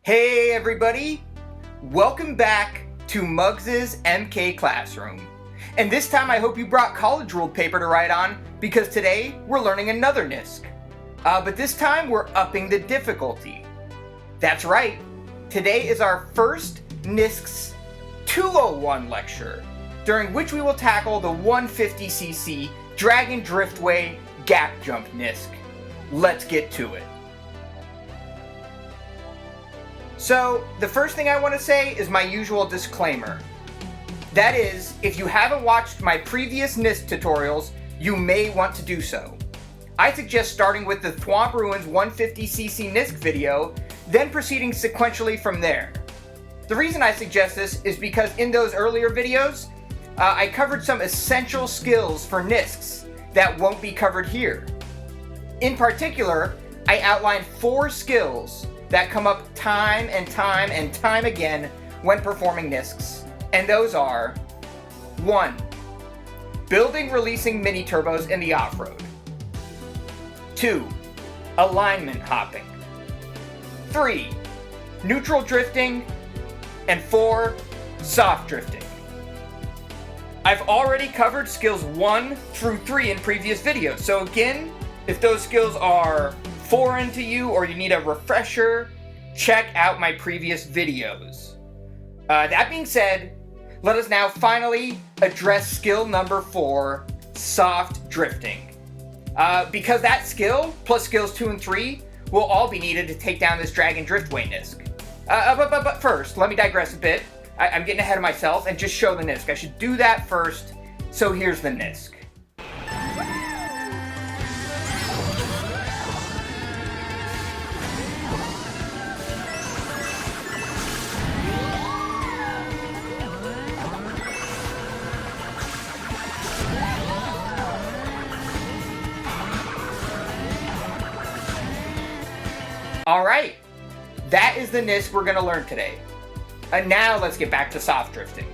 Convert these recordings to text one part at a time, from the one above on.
Hey everybody! Welcome back to Muggz' MK Classroom. And this time I hope you brought college ruled paper to write on, because today we're learning another NISC. But this time we're upping the difficulty. That's right, today is our first NISC's 201 lecture, during which we will tackle the 150cc Dragon Driftway gap jump NISC. Let's get to it. So, the first thing I want to say is my usual disclaimer. That is, if you haven't watched my previous NISC tutorials, you may want to do so. I suggest starting with the Thwomp Ruins 150cc NISC video, then proceeding sequentially from there. The reason I suggest this is because in those earlier videos, I covered some essential skills for NISCs that won't be covered here. In particular, I outlined 4 skills that come up time and time again when performing NISCs. And those are 1. Building releasing mini turbos in the off-road. 2. Alignment hopping. 3. Neutral drifting. And 4. Soft drifting. I've already covered skills 1 through 3 in previous videos, so again, if those skills are foreign to you or you need a refresher, check out my previous videos. That being said, let us now finally address skill number 4, soft drifting. Because that skill, plus skills 2 and 3, will all be needed to take down this Dragon Driftway NISC. But first, let me digress a bit. I'm getting ahead of myself and just show the NISC. I should do that first, so here's the NISC. Alright, that is the NISC we're going to learn today. And now let's get back to soft drifting.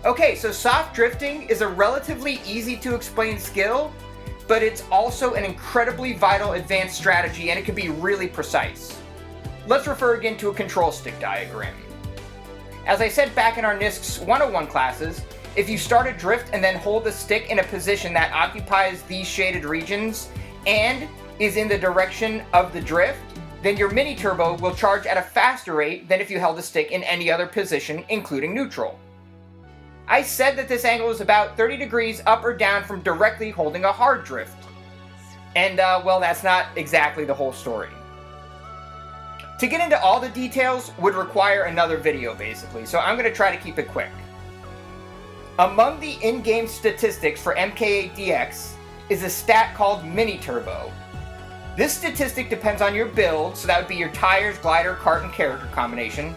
Okay, so soft drifting is a relatively easy to explain skill, but it's also an incredibly vital advanced strategy and it can be really precise. Let's refer again to a control stick diagram. As I said back in our NISC's 101 classes, if you start a drift and then hold the stick in a position that occupies these shaded regions and is in the direction of the drift, then your mini turbo will charge at a faster rate than if you held the stick in any other position, including neutral. I said that this angle is about 30 degrees up or down from directly holding a hard drift. And, well, that's not exactly the whole story. To get into all the details would require another video, basically, so I'm going to try to keep it quick. Among the in-game statistics for MK8DX is a stat called mini turbo. This statistic depends on your build, so that would be your tires, glider, kart, and character combination.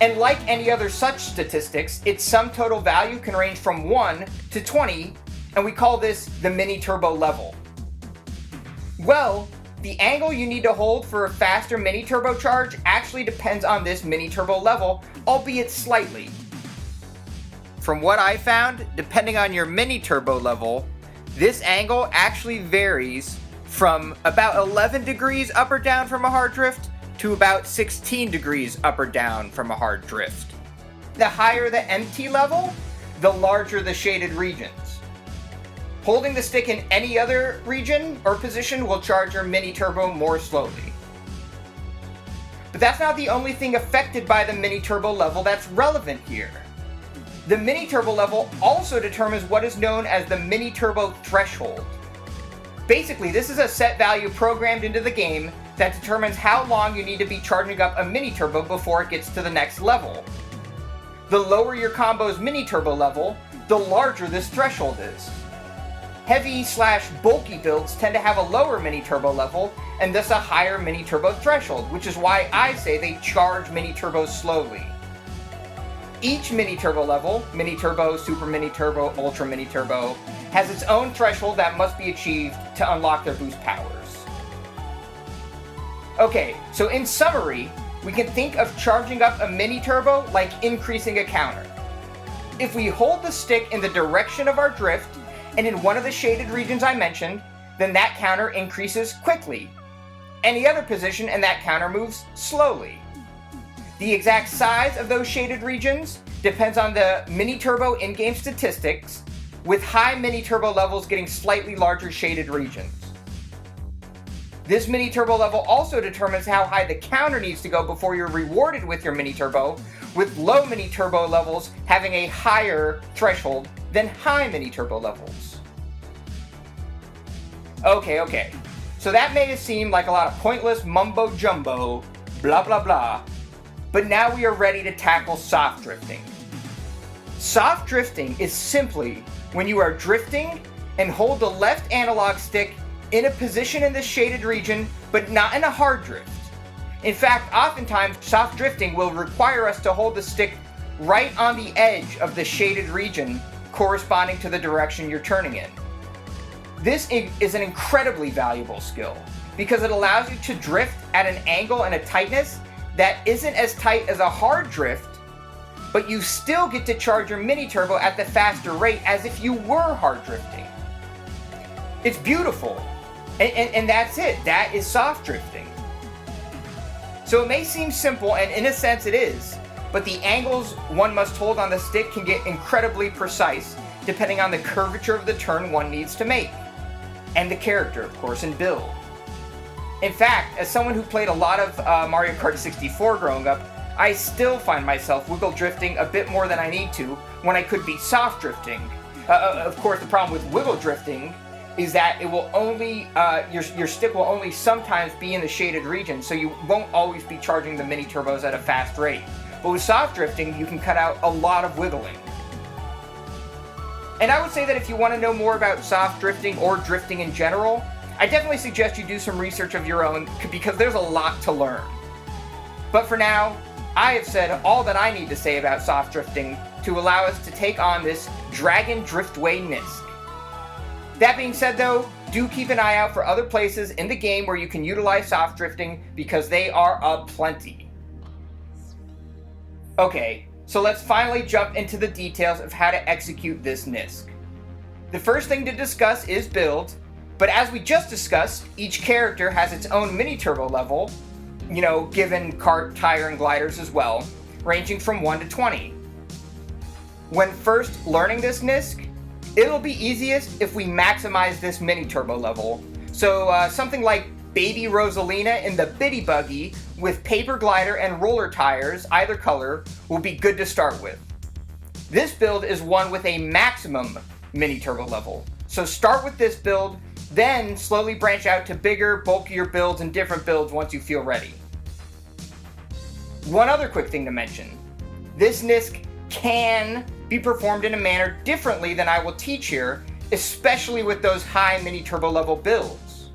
And like any other such statistics, its sum total value can range from 1 to 20, and we call this the mini turbo level. Well, the angle you need to hold for a faster mini turbo charge actually depends on this mini turbo level, albeit slightly. From what I found, depending on your mini turbo level, this angle actually varies from about 11 degrees up or down from a hard drift to about 16 degrees up or down from a hard drift. The higher the MT level, the larger the shaded regions. Holding the stick in any other region or position will charge your mini turbo more slowly. But that's not the only thing affected by the mini turbo level that's relevant here. The mini turbo level also determines what is known as the mini turbo threshold. Basically, this is a set value programmed into the game that determines how long you need to be charging up a mini turbo before it gets to the next level. The lower your combo's mini turbo level, the larger this threshold is. Heavy/bulky builds tend to have a lower mini turbo level and thus a higher mini turbo threshold, which is why I say they charge mini turbos slowly. Each mini turbo level, mini turbo, super mini turbo, ultra mini turbo, has its own threshold that must be achieved to unlock their boost powers. Okay, so in summary, we can think of charging up a mini turbo like increasing a counter. If we hold the stick in the direction of our drift and in one of the shaded regions I mentioned, then that counter increases quickly. any other position and that counter moves slowly. The exact size of those shaded regions depends on the mini-turbo in-game statistics, with high mini-turbo levels getting slightly larger shaded regions. This mini-turbo level also determines how high the counter needs to go before you're rewarded with your mini-turbo, with low mini-turbo levels having a higher threshold than high mini-turbo levels. Okay, so that may have seemed like a lot of pointless mumbo-jumbo, blah blah blah, but now we are ready to tackle soft drifting. Soft drifting is simply when you are drifting and hold the left analog stick in a position in the shaded region, but not in a hard drift. In fact, oftentimes soft drifting will require us to hold the stick right on the edge of the shaded region corresponding to the direction you're turning in. This is an incredibly valuable skill because it allows you to drift at an angle and a tightness that isn't as tight as a hard drift, but you still get to charge your mini turbo at the faster rate as if you were hard drifting. It's beautiful. And that's it. That is soft drifting. So it may seem simple, and in a sense it is, but the angles one must hold on the stick can get incredibly precise depending on the curvature of the turn one needs to make. And the character, of course, and build. In fact, as someone who played a lot of Mario Kart 64 growing up, I still find myself wiggle drifting a bit more than I need to when I could be soft drifting. Of course, the problem with wiggle drifting is that it will only, your stick will only sometimes be in the shaded region, so you won't always be charging the mini turbos at a fast rate. But with soft drifting, you can cut out a lot of wiggling. And I would say that if you want to know more about soft drifting or drifting in general, I definitely suggest you do some research of your own because there's a lot to learn. But for now, I have said all that I need to say about soft drifting to allow us to take on this Dragon Driftway NISC. That being said though, do keep an eye out for other places in the game where you can utilize soft drifting because they are aplenty. Okay, so let's finally jump into the details of how to execute this NISC. The first thing to discuss is build, but as we just discussed, each character has its own mini turbo level, given kart, tire, and gliders as well, ranging from 1 to 20. When first learning this NISC, it'll be easiest if we maximize this mini turbo level. So something like Baby Rosalina in the Biddy Buggy with paper glider and roller tires, either color, will be good to start with. This build is one with a maximum mini turbo level. So start with this build, then slowly branch out to bigger, bulkier builds and different builds once you feel ready. One other quick thing to mention. This NISC can be performed in a manner differently than I will teach here, especially with those high mini turbo level builds.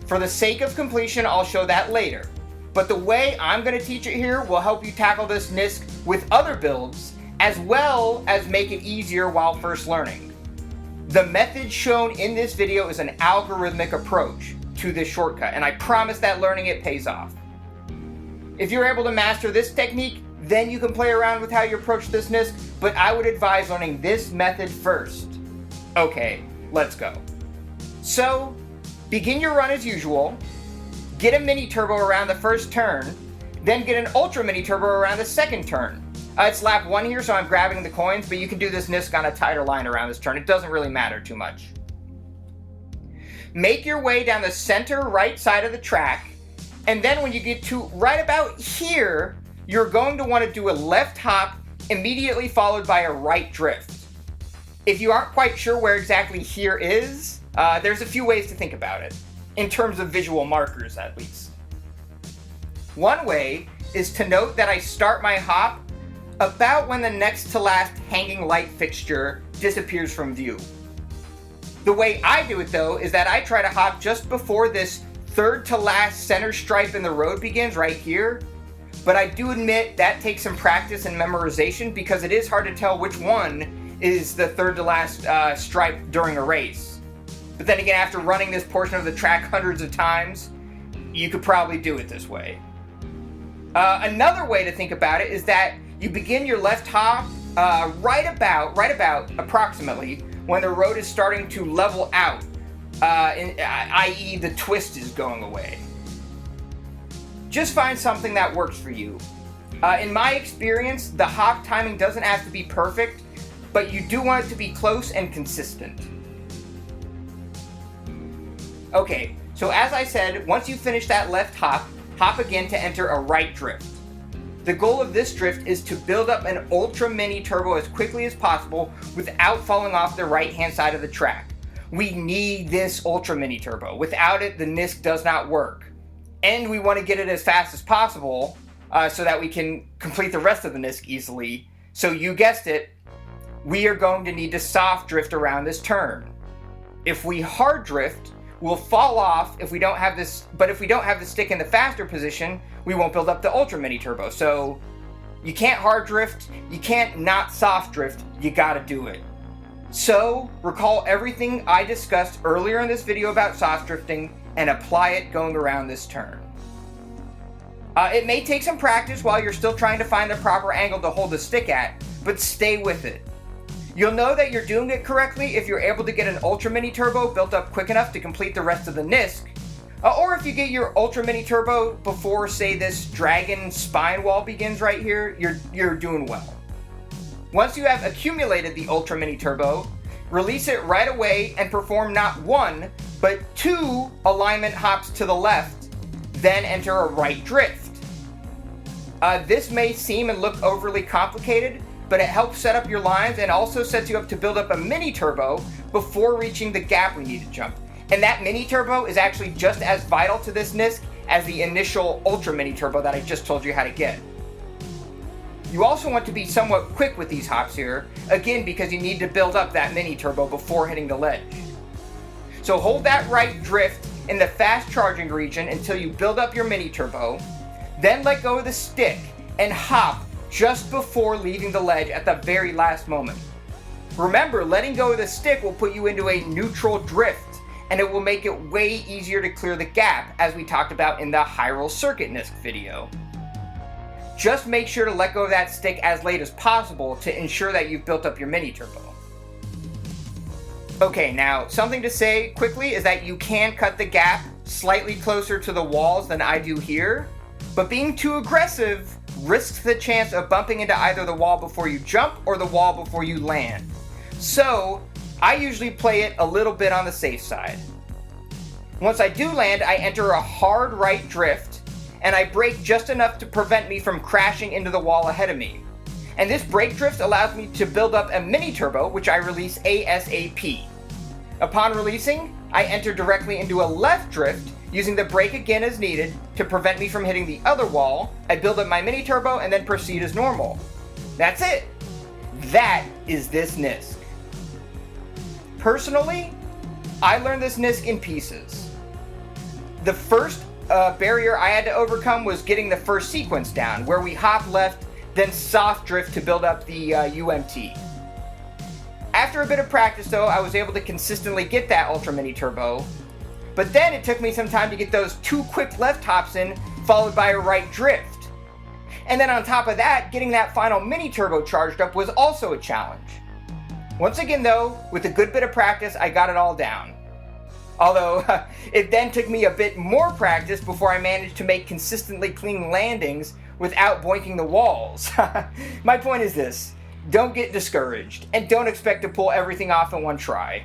For the sake of completion, I'll show that later, but the way I'm going to teach it here will help you tackle this NISC with other builds, as well as make it easier while first learning. The method shown in this video is an algorithmic approach to this shortcut, and I promise that learning it pays off. If you're able to master this technique, then you can play around with how you approach this NISC, but I would advise learning this method first. Okay, let's go. So, begin your run as usual, get a mini turbo around the first turn, then get an ultra mini turbo around the second turn. It's lap 1 here, so I'm grabbing the coins, but you can do this NISC on a tighter line around this turn. It doesn't really matter too much. Make your way down the center right side of the track, and then when you get to right about here, you're going to want to do a left hop immediately followed by a right drift. If you aren't quite sure where exactly here is, there's a few ways to think about it, in terms of visual markers at least. One way is to note that I start my hop about when the next to last hanging light fixture disappears from view. The way I do it though is that I try to hop just before this third to last center stripe in the road begins right here, but I do admit that takes some practice and memorization because it is hard to tell which one is the third to last stripe during a race. But then again, after running this portion of the track hundreds of times, you could probably do it this way. Another way to think about it is that you begin your left hop right about approximately when the road is starting to level out, i.e. the twist is going away. just find something that works for you. In my experience, the hop timing doesn't have to be perfect, but you do want it to be close and consistent. Okay, so as I said, once you finish that left hop, hop again to enter a right drift. The goal of this drift is to build up an ultra mini turbo as quickly as possible without falling off the right hand side of the track. We need this ultra mini turbo. Without it, the NISC does not work. And we want to get it as fast as possible so that we can complete the rest of the NISC easily. So you guessed it, we are going to need to soft drift around this turn. If we hard drift, we'll fall off if we don't have this, but if we don't have the stick in the faster position, we won't build up the ultra mini turbo. So you can't hard drift, you can't not soft drift, you gotta do it. So recall everything I discussed earlier in this video about soft drifting and apply it going around this turn. It may take some practice while you're still trying to find the proper angle to hold the stick at, but stay with it. You'll know that you're doing it correctly if you're able to get an ultra mini turbo built up quick enough to complete the rest of the NISC, or if you get your ultra mini turbo before, say, this dragon spine wall begins right here, you're doing well. Once you have accumulated the ultra mini turbo, release it right away and perform not one, but 2 alignment hops to the left, then enter a right drift. This may seem and look overly complicated, but it helps set up your lines and also sets you up to build up a mini turbo before reaching the gap we need to jump. And that mini turbo is actually just as vital to this NISC as the initial ultra mini turbo that I just told you how to get. You also want to be somewhat quick with these hops here, again because you need to build up that mini turbo before hitting the ledge. So hold that right drift in the fast charging region until you build up your mini turbo, then let go of the stick and hop just before leaving the ledge at the very last moment. Remember, letting go of the stick will put you into a neutral drift, and it will make it way easier to clear the gap, as we talked about in the Hyrule Circuit NISC video. Just make sure to let go of that stick as late as possible to ensure that you've built up your mini turbo. Okay, now something to say quickly is that you can cut the gap slightly closer to the walls than I do here, but being too aggressive risks the chance of bumping into either the wall before you jump or the wall before you land. So I usually play it a little bit on the safe side. Once I do land, I enter a hard right drift, and I brake just enough to prevent me from crashing into the wall ahead of me. And this brake drift allows me to build up a mini turbo, which I release ASAP. Upon releasing, I enter directly into a left drift, using the brake again as needed to prevent me from hitting the other wall. I build up my mini turbo and then proceed as normal. That's it. That is this NISC. Personally, I learned this NISC in pieces. The first barrier I had to overcome was getting the first sequence down, where we hop left, then soft drift to build up the UMT. After a bit of practice though, I was able to consistently get that ultra mini turbo, but then it took me some time to get those 2 quick left hops in, followed by a right drift. And then on top of that, getting that final mini turbo charged up was also a challenge. Once again though, with a good bit of practice, I got it all down. Although, it then took me a bit more practice before I managed to make consistently clean landings without boinking the walls. My point is this: don't get discouraged, and don't expect to pull everything off in one try.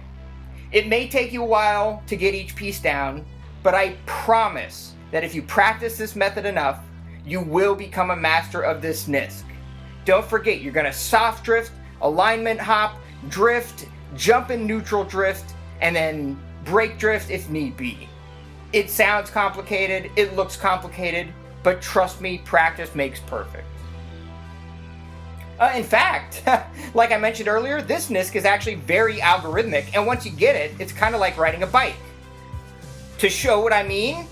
It may take you a while to get each piece down, but I promise that if you practice this method enough, you will become a master of this NISC. Don't forget, you're going to soft drift, alignment hop, drift, jump in neutral drift, and then brake drift if need be. It sounds complicated, it looks complicated, but trust me, practice makes perfect. In fact, like I mentioned earlier, this NISC is actually very algorithmic, and once you get it, it's kind of like riding a bike. To show what I mean,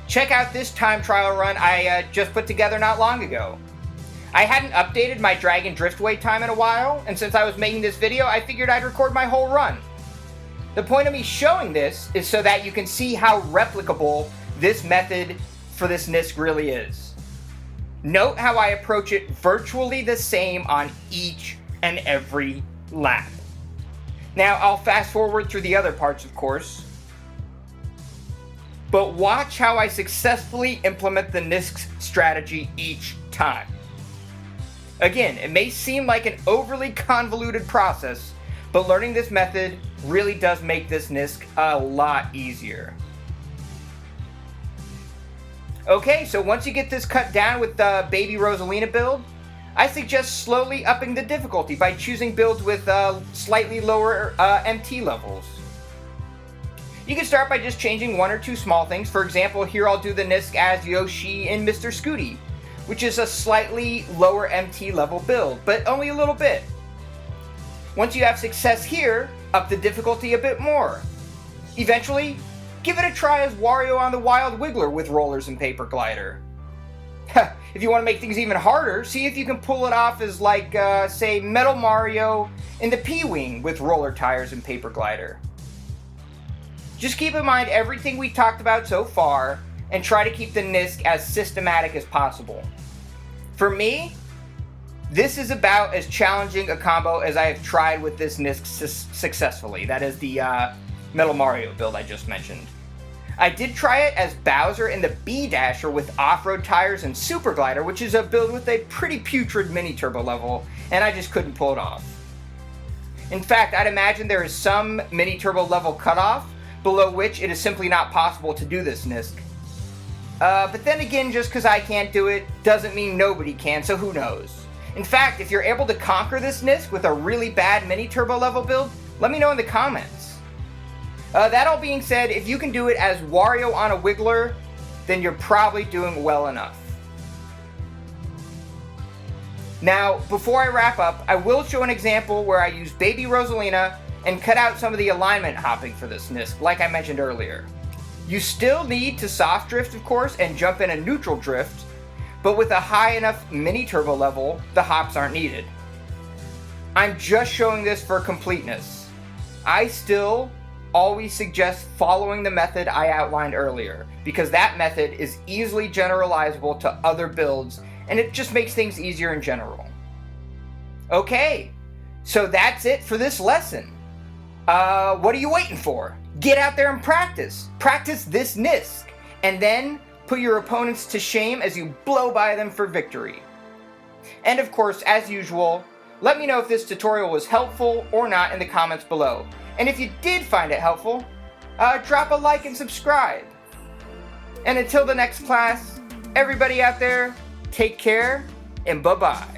check out this time trial run I just put together not long ago. I hadn't updated my Dragon Driftway time in a while, and since I was making this video, I figured I'd record my whole run. The point of me showing this is so that you can see how replicable this method for this NISC really is. Note how I approach it virtually the same on each and every lap. Now, I'll fast forward through the other parts, of course. but watch how I successfully implement the NISC strategy each time. Again, it may seem like an overly convoluted process, but learning this method really does make this NISC a lot easier. Okay, so once you get this cut down with the Baby Rosalina build, I suggest slowly upping the difficulty by choosing builds with slightly lower MT levels. You can start by just changing one or two small things. For example, here I'll do the NISC as Yoshi and Mr. Scooty, which is a slightly lower MT level build, but only a little bit. Once you have success here, up the difficulty a bit more. Eventually, give it a try as Wario on the Wild Wiggler with rollers and paper glider. If you want to make things even harder, see if you can pull it off as like, say, Metal Mario in the P-Wing with roller tires and paper glider. Just keep in mind everything we talked about so far and try to keep the NISC as systematic as possible. For me, this is about as challenging a combo as I have tried with this NISC successfully. That is the Metal Mario build I just mentioned. I did try it as Bowser in the B-Dasher with off-road tires and Super Glider, which is a build with a pretty putrid mini-turbo level, and I just couldn't pull it off. In fact, I'd imagine there is some mini-turbo level cutoff, below which it is simply not possible to do this NISC. But then again, just because I can't do it doesn't mean nobody can, so who knows. In fact, if you're able to conquer this NISC with a really bad mini-turbo level build, let me know in the comments. That all being said, if you can do it as Wario on a Wiggler, then you're probably doing well enough. Now, before I wrap up, I will show an example where I use Baby Rosalina and cut out some of the alignment hopping for this NISC, like I mentioned earlier. You still need to soft drift, of course, and jump in a neutral drift, but with a high enough mini-turbo level, the hops aren't needed. I'm just showing this for completeness. I still always suggest following the method I outlined earlier, because that method is easily generalizable to other builds, and it just makes things easier in general. Okay, so that's it for this lesson. What are you waiting for? Get out there and practice. Practice this NISC, and then put your opponents to shame as you blow by them for victory. And of course, as usual, let me know if this tutorial was helpful or not in the comments below. And if you did find it helpful, drop a like and subscribe. And until the next class, everybody out there, take care and bye-bye.